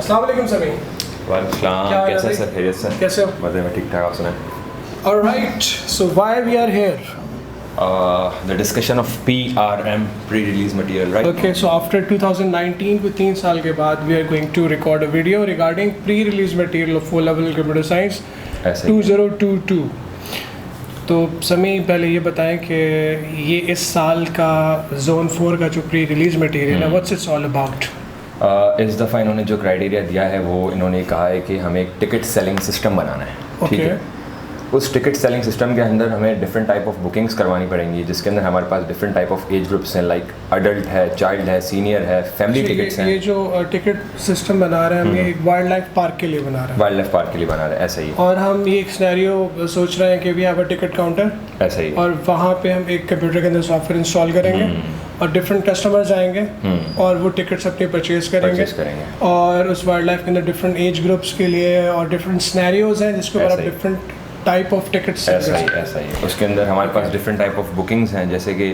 अस्सलाम वालेकुम सभी। वालेकुम, कैसे सर? खैरियत से? कैसे हो? मज़े में, ठीक ठाक। आप सुनाएं। Alright, so why we are here? The discussion of PRM, pre-release material, right? Okay, so after 2019 को 3 साल के बाद we are going to record a video regarding pre-release material of O-level computer science ऐसे ही। 2022। तो समी पहले ये बताएं कि ये इस साल का जोन 4 का जो प्री रिलीज मटेरियल है, व्हाट्स इट्स ऑल अबाउट? इस दफ़ा इन्होंने जो क्राइटेरिया दिया है वो इन्होंने कहा है कि हमें एक टिकट सेलिंग सिस्टम बनाना है। ठीक Okay. है। उस टिकट सेलिंग सिस्टम के अंदर हमें डिफरेंट टाइप ऑफ बुकिंग्स करवानी पड़ेंगी, जिसके अंदर हमारे पास different type of age groups हैं, लाइक अडल्ट है, चाइल्ड है, सीनियर है, फैमिली टिकट्स हैं। ये जो टिकट सिस्टम बना रहे हैं हम, ये एक वाइल्ड लाइफ पार्क के लिए बना रहे हैं। वाइल्ड लाइफ पार्क के लिए बना रहे हैं, ऐसा ही। और हम ये एक सिनेरियो सोच रहे हैं कि we have a ticket counter, ऐसा ही। और वहाँ पे हम एक कंप्यूटर के अंदर सॉफ्टवेयर इंस्टॉल करेंगे और डिफरेंट कस्टमर्स आएंगे और वो टिकट्स अपने परचेज करेंगे और उस वाइल्ड लाइफ के अंदर डिफरेंट एज ग्रुप्स के लिए और डिफरेंट सिनेरियोज हैं जिसके ऊपर आप डिफरेंट टाइप ऑफ टिकट्स। ऐसा ही। उसके अंदर हमारे पास डिफरेंट टाइप ऑफ बुकिंग्स हैं, जैसे कि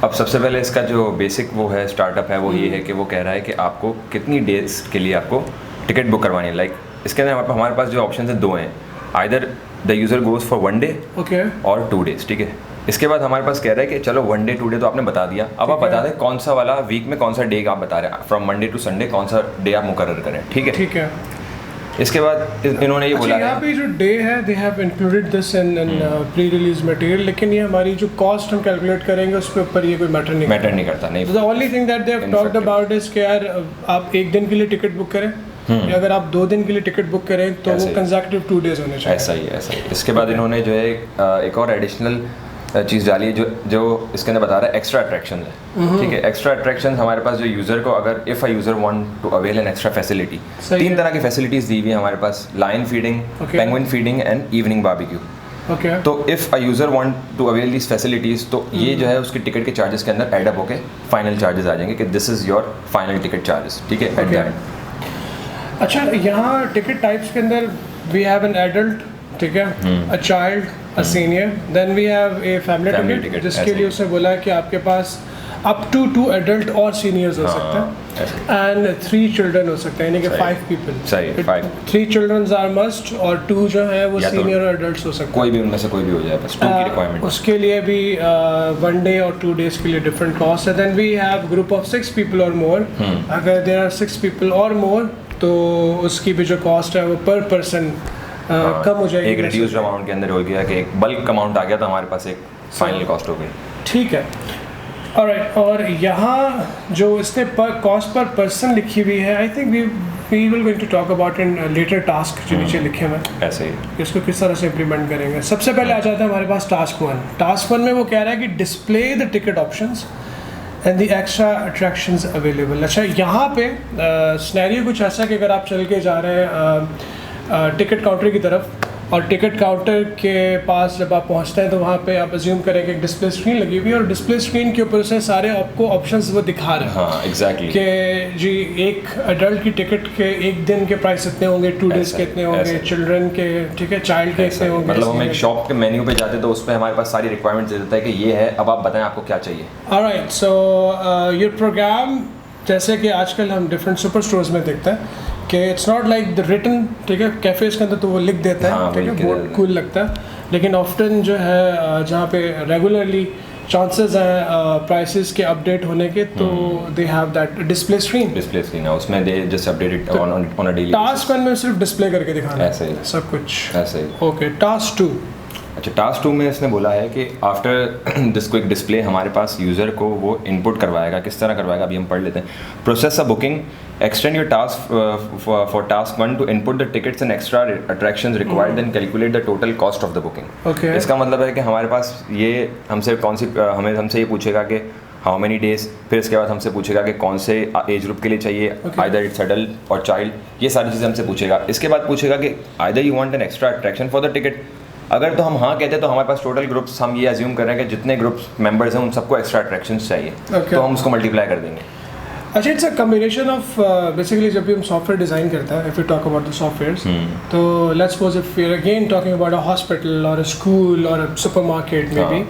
अब सबसे पहले इसका जो बेसिक वो है स्टार्टअप है वो ये है कि वो कह रहा है कि आपको कितनी डेज के लिए आपको टिकट बुक करवानी है। लाइक इसके अंदर हमारे पास जो ऑप्शन है दो हैं, either the user goes for 1 day और 2 डेज। ठीक है। इसके बाद हमारे पास कह रहा है कि चलो 1 डे 2 डे तो आपने बता दिया, अब आप बता दें कौन सा वाला वीक में कौन सा डे आप बता रहे हैं, फ्रॉम मंडे टू संडे कौन सा डे आप मुकर्रर करें। ठीक है। इसके बाद इन्होंने ये बोला यहाँ पे जो डे है they have included this in pre release material, लेकिन ये हमारी जो कॉस्ट हम कैलकुलेट करेंगे उसके ऊपर ये कोई मैटर नहीं करता। नहीं। The only thing that they have talked about is कि यार आप 1 दिन के लिए टिकट बुक करें या अगर आप 2 दिन के लिए टिकट बुक करें तो वो कंसेक्यूटिव 2 डेज होने चाहिए। ऐसा ही। इसके बाद इन्होंने जो है एक और एडिशनल चीज़ डाली है जो इसके अंदर बता रहा है एक्स्ट्रा अट्रैक्शन है। ठीक है। एक्स्ट्रा अट्रैक्शन हमारे पास जो यूज़र को अगर if a user want to avail an extra facility, 3 तरह की फैसिलिटीज़ दी हुई है हमारे पास, lion feeding, penguin feeding and evening barbecue. तो if a user want to avail these facilities तो ये जो है उसके टिकट के चार्जेस के अंदर एडअप होके फाइनल चार्जेस आ जाएंगे कि this is your final ticket charges. ठीक है। At the end. अच्छा, यहाँ टिकट टाइप्स के अंदर वी हैव एन एडल्ट, ठीक है, a child, a senior, then we have a family ticket जिसके लिए उसने बोला है कि आपके पास अप टू 2 एडल्ट और सीनियर्स हो सकते हैं एंड 3 चिल्ड्रन हो सकते हैं, यानी कि 5 पीपल। 3 चिल्ड्रन आर मस्ट और 2 जो है वो सीनियर और एडल्ट्स हो सकते हैं। कोई भी उनमें से कोई भी हो जाए, बस 2 की रिक्वायरमेंट। उसके लिए भी 1 डे और 2 डेज के लिए डिफरेंट कॉस्ट है। Then we have group of 6 people और मोर, अगर देयर आर 6 पीपल और मोर तो उसकी भी जो कॉस्ट है वो पर पर्सन कम हो जाएगी। एक रिड्यूस्ड अमाउंट के अंदर हो गया कि एक बल्क अमाउंट आ गया तो हमारे पास एक फाइनल कॉस्ट हो गई। ठीक है। ऑलराइट, और यहाँ जो इसने पर कॉस्ट पर पर्सन लिखी हुई है, I think we will going to talk about in later task जो नीचे लिखे हुए हैं, ऐसे ही इसको किस तरह से इम्प्लीमेंट करेंगे। सबसे पहले आ जाता है हमारे पास टास्क 1। टास्क 1 में वो कह रहा है कि display the ticket options and the extra attractions available. अच्छा, यहाँ पे सिनेरियो कुछ ऐसा कि अगर आप चल के जा रहे हैं टिकट काउंटर की तरफ और टिकट काउंटर के पास जब आप पहुंचते हैं तो वहाँ पे आप अज्यूम करें कि एक डिस्प्ले स्क्रीन लगी हुई है और डिस्प्ले स्क्रीन के ऊपर से सारे आपको ऑप्शंस वो दिखा रहे हैं। हाँ, एग्जैक्टली। कि जी एक अडल्ट की टिकट के 1 दिन के प्राइस इतने होंगे, 2 डेज के इतने होंगे, चिल्ड्रन के, ठीक है, चाइल्ड के इतने होंगे। मतलब हम एक शॉप के मेन्यू पे जाते तो उस पर हमारे पास सारी रिक्वायरमेंट्स दे देता है कि ये है, अब आप बताएं आपको क्या चाहिए। ऑलराइट, सो योर प्रोग्राम, जैसे कि आजकल हम डिफरेंट सुपर स्टोर्स में देखते हैं कि it's not like the written, ठीक है, कैफेज के अंदर तो वो लिख देता है, ठीक है, बहुत कूल लगता है, लेकिन ऑफ्टन जो है जहाँ पे रेगुलरली चांसेस हैं प्राइसेस के अपडेट होने के, तो they have that display screen है, उसमें they just update it on a daily. Task 1 में सिर्फ डिस्प्ले करके दिखाना है, ऐसे ही सब कुछ ऐसे ही। Okay, task 2। अच्छा, टास्क 2 में इसने बोला है कि आफ्टर दिस क्विक डिस्प्ले हमारे पास यूज़र को वो इनपुट करवाएगा। किस तरह करवाएगा अभी हम पढ़ लेते हैं। Process a booking, extend your task for task 1 to input the tickets and extra attractions required, then calculate the total cost of the booking. इसका मतलब है कि हमारे पास ये हमसे हमसे ये पूछेगा कि हाउ मेनी डेज, फिर इसके बाद हमसे पूछेगा कि कौन से एज ग्रुप के लिए चाहिए, आइदर इट्स अडल्ट और चाइल्ड, ये सारी चीज़ें हमसे पूछेगा। इसके बाद पूछेगा कि either you want an extra attraction for the ticket. अगर तो हम हाँ कहते हैं तो हमारे पास टोटल ग्रुप्स, हम ये अज्यूम कर रहे हैं कि जितने ग्रुप्स मेंबर्स हैं उन सबको एक्स्ट्रा अट्रैक्शंस चाहिए, तो हम उसको मल्टीप्लाई कर देंगे। अच्छा, it's a combination of basically जब भी हम सॉफ्टवेयर डिज़ाइन करते हैं, if you talk about the softwares, तो let's suppose if you are again talking about a hospital और अ स्कूल और अ सुपरमार्केट में भी,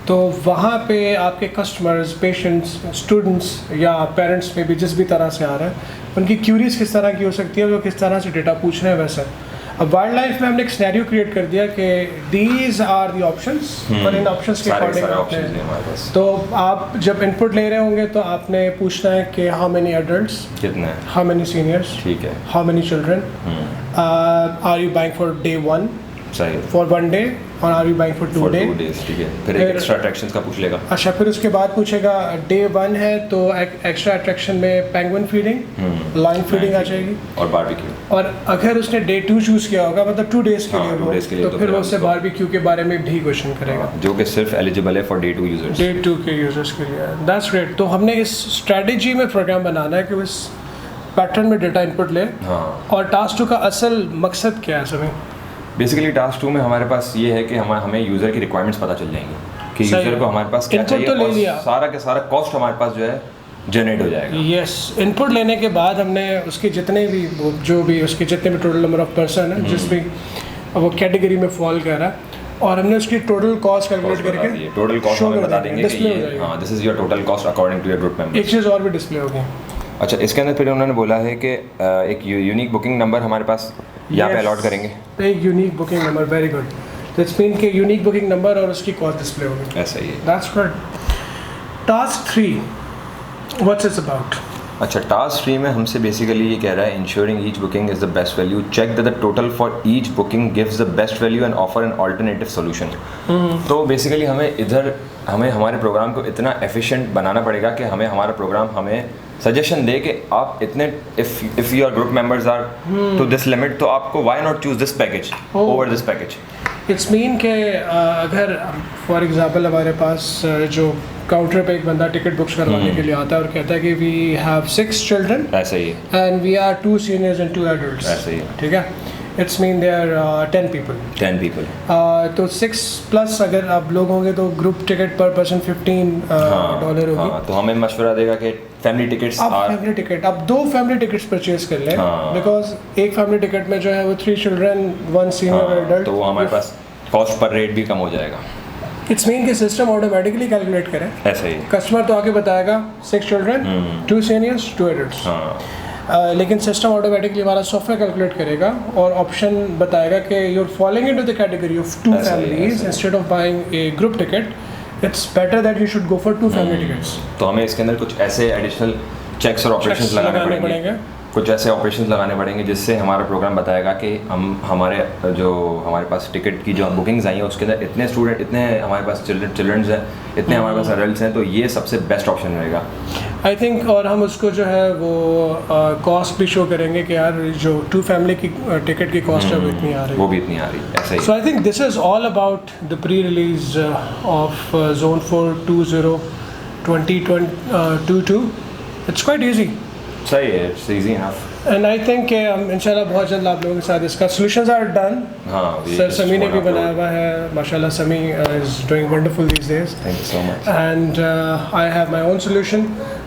तो वहाँ पे आपके कस्टमर्स, पेशेंट्स, स्टूडेंट्स या पेरेंट्स में भी जिस भी तरह से आ रहे हैं, उनकी क्यूरीज किस तरह की हो सकती है, वो किस तरह से डेटा पूछ रहे हैं वैसे। अब वाइल्ड लाइफ में हमने एक सिनेरियो क्रिएट कर दिया कि दीज आर दी ऑप्शंस, और इन ऑप्शंस के अकॉर्डिंग आपने, तो आप जब इनपुट ले रहे होंगे तो आपने पूछना है कि हाउ मेनी एडल्ट्स, कितने, हाउ मेनी सीनियर्स, ठीक है, how many children, are you buying for day 1, सही, फॉर 1 डे, और are you buying for 2 days, ठीक है। फिर एक एक्स्ट्रा अट्रैक्शंस का पूछ लेगा। अच्छा, फिर उसके बाद पूछेगा डे 1 है तो एक्स्ट्रा अट्रैक्शन में पेंगुइन फीडिंग, लाइन फीडिंग आ जाएगी, और बारबेक्यू। और अगर उसने डे 2 चूज़ किया होगा, मतलब 2 डेज़ के लिए हो, तो फिर वो उससे बारबेक्यू के बारे में भी क्वेश्चन करेगा, जो कि सिर्फ एलिजिबल है फॉर डे 2 यूजर्स, डे 2 के यूजर्स के लिए। That's great. तो हमने इस स्ट्रेटजी में प्रोग्राम बनाना है कि उस पैटर्न में डेटा इनपुट ले। और टास्क 2 का असल मकसद क्या है सभी? बेसिकली टास्क 2 में हमारे पास ये है कि हमें यूज़र की रिक्वायरमेंट्स पता चल जाएंगी कि यूज़र को हमारे पास क्या चाहिए, तो और सारा का सारा कॉस्ट हमारे पास जो है जनरेट हो जाएगा। यस, इनपुट लेने के बाद हमने उसके जितने भी जो भी उसके जितने भी टोटल नंबर ऑफ पर्सन है, जिस भी वो कैटेगरी में फॉल कर रहा है, और हमने उसकी टोटल कॉस्ट कैलकुलेट करके टोटल कॉस्ट हमें बता देंगे कि ये हाँ, this is your total cost according to your group members. एक चीज़ और भी डिस्प्ले होगी। अच्छा, इसके अंदर फिर उन्होंने बोला है कि एक यूनिक बुकिंग नंबर हमारे पास यहाँ पे अलॉट करेंगे। एक unique booking number, very good. That's mean के यूनिक बुकिंग नंबर और उसकी कॉस्ट डिस्प्ले होगी। ऐसा ही है। That's good. Task 3, what's it's about? अच्छा, टास्क 3 में हमसे बेसिकली ये कह रहा है insuring each booking is the best value, check that the total for each booking gives the best value and offer an alternative solution. तो बेसिकली हमें हमारे प्रोग्राम को इतना एफिशिएंट बनाना पड़ेगा कि हमारा प्रोग्राम हमें सजेशन दे कि आप इतने if your group members are to this limit, तो आपको why not choose this package over this package. It's mean के अगर फॉर एग्जांपल हमारे पास जो काउंटर पे एक बंदा टिकट बुक्स करवाने के लिए आता है और कहता है कि वी हैव 6 चिल्ड्रन, ऐसे ही, and we are 2 seniors and 2 adults, ऐसे ही, ठीक है। It's mean they are 10 people. तो 6 प्लस अगर आप लोग होंगे तो ग्रुप टिकट पर पर्सन $15 होगी। तो हमें मशवरा देगा कि फैमिली टिकट्स, आप 2 फैमिली टिकट्स परचेज कर लें, बिकॉज एक फैमिली टिकट में जो है वो 3 चिल्ड्रन 1 सीनियर एडल्ट, तो हमारे पास कॉस्ट पर रेट भी कम हो जाएगा। इट्स मीन कि सिस्टम ऑटोमेटिकली कैलकुलेट करे। ऐसे ही, कस्टमर तो आके बताएगा 6 चिल्ड्रन 2 सीनियर्स 2 एडल्ट्स, लेकिन सिस्टम ऑटोमेटिकली हमारा सॉफ्टवेयर कैलकुलेट करेगा और ऑप्शन बताएगा कि you are following into the category of 2 families instead of buying a group ticket, it's better that you should go for 2 family tickets. तो हमें इसके अंदर कुछ ऐसे एडिशनल चेक्स और ऑपरेशंस लगाने पड़ेंगे, कुछ ऐसे ऑपरेशंस लगाने पड़ेंगे जिससे हमारा प्रोग्राम बताएगा कि हमारे पास टिकट की जो बुकिंग्स आई हैं उसके अंदर इतने स्टूडेंट, इतने हमारे पास चिल्ड्रंस हैं, इतने हमारे पास एडल्ट्स हैं, तो ये सबसे बेस्ट ऑप्शन रहेगा आई थिंक। और हम उसको जो है वो कॉस्ट भी शो करेंगे कि यार जो 2 फैमिली की टिकट की कॉस्ट है वो इतनी आ रही है, वो भी इतनी आ रही है, ऐसा ही। So I think this is all about the pre release of Zone 4 2022। It's quite easy. सही है, it's easy enough. And I think इंशाल्लाह बहुत जल्द आप लोगों के साथ इसका सॉल्यूशंस आर डन। हाँ, सर समी ने भी बनाया हुआ है, माशाल्लाह Sami is doing wonderful these days. Thank you so much. And I have my own solution.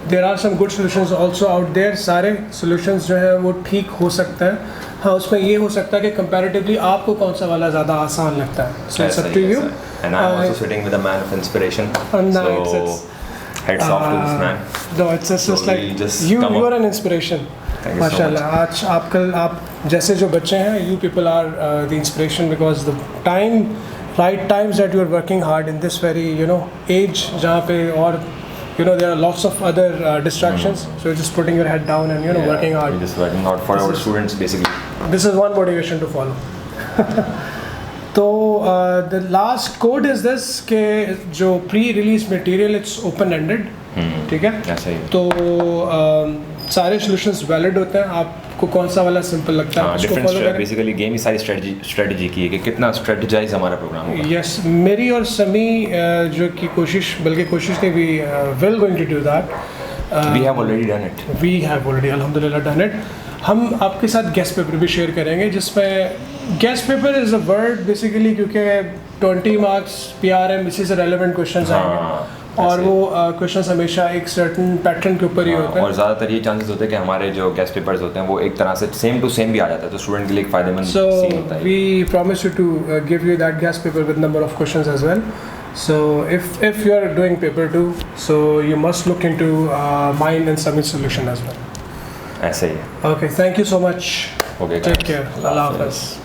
There are some good solutions also out there. सारे सॉल्यूशंस जो है वो ठीक हो सकते हैं। हाँ, उसमें ये हो सकता है कि कंपैरेटिवली आपको कौन सा वाला ज़्यादा आसान लगता है। So it's up to you. And I am also sitting with a man of inspiration, so heads off to this man. No, it's just like you are an inspiration. माशाल्लाह, आज आप जैसे जो बच्चे हैं, you people are the inspiration because the right times that you are working hard in this very age जहाँ पे और there are lots of other distractions, so you're just putting your head down and working hard. Just working hard for our students basically. This is one motivation to follow. तो the last code is this के जो pre release material it's open ended, ठीक है। ऐसा ही। तो सारे solutions valid होते हैं। आपको कौन सा वाला सिंपल लगता है उसको फॉलो करें। बेसिकली गेम ही सारी स्ट्रेटजी की है कि कितना स्ट्रेटजाइज हमारा प्रोग्राम होगा। यस, मेरी और समी जो की कोशिश नहीं, we will going to do that. We have already done it. We have already अल्हम्दुलिल्लाह डन इट। हम आपके साथ गेस्ट पेपर भी शेयर करेंगे, जिसमें guest paper is a word basically क्योंकि 20 मार्क्स PRM इसी से रेलेवेंट क्वेश्चंस आएंगे और वो क्वेश्चंस हमेशा एक सर्टेन पैटर्न के ऊपर ही होते हैं। और ज़्यादातर ये चांसेस होते हैं कि हमारे जो गेस्ट पेपर्स होते हैं वो एक तरह से सेम टू सेम भी आ जाता है, तो स्टूडेंट के लिए एक फ़ायदेमंद सीन होता है। We promise you to give you that guest paper with number of questions as well. So if you are doing paper 2, so you must look into mine and submit solution as well. ऐसे ही है. Okay, thank you so much. Okay, Take guys. care. Allah Hafiz.